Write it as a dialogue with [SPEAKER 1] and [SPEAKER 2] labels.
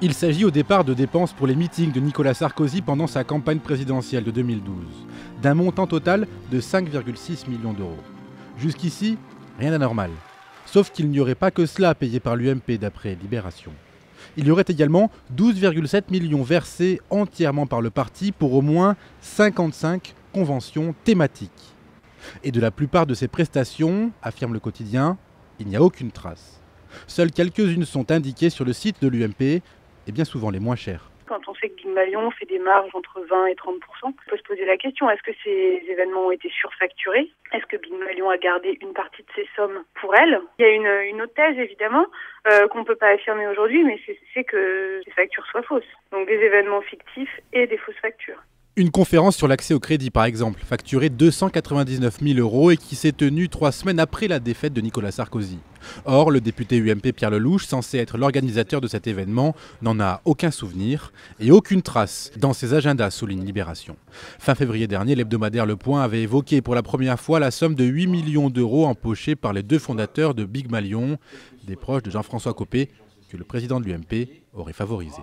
[SPEAKER 1] Il s'agit au départ de dépenses pour les meetings de Nicolas Sarkozy pendant sa campagne présidentielle de 2012, d'un montant total de 5,6 millions d'euros. Jusqu'ici, rien d'anormal. Sauf qu'il n'y aurait pas que cela payé par l'UMP d'après Libération. Il y aurait également 12,7 millions versés entièrement par le parti pour au moins 55 conventions thématiques. Et de la plupart de ces prestations, affirme le quotidien, il n'y a aucune trace. Seules quelques-unes sont indiquées sur le site de l'UMP, et bien souvent les moins chères.
[SPEAKER 2] Quand on sait que Big Malion fait des marges entre 20 et 30%, on peut se poser la question, est-ce que ces événements ont été surfacturés? Est-ce que Big Malion a gardé une partie de ces sommes pour elle? Il y a une autre thèse, évidemment, qu'on ne peut pas affirmer aujourd'hui, mais c'est que ces factures soient fausses. Donc des événements fictifs et des fausses factures.
[SPEAKER 1] Une conférence sur l'accès au crédit, par exemple, facturée 299 000 € et qui s'est tenue 3 semaines après la défaite de Nicolas Sarkozy. Or, le député UMP Pierre Lelouch, censé être l'organisateur de cet événement, n'en a aucun souvenir et aucune trace dans ses agendas, souligne Libération. Fin février dernier, l'hebdomadaire Le Point avait évoqué pour la première fois la somme de 8 millions d'euros empochée par les deux fondateurs de Big Malion, des proches de Jean-François Copé, que le président de l'UMP aurait favorisé.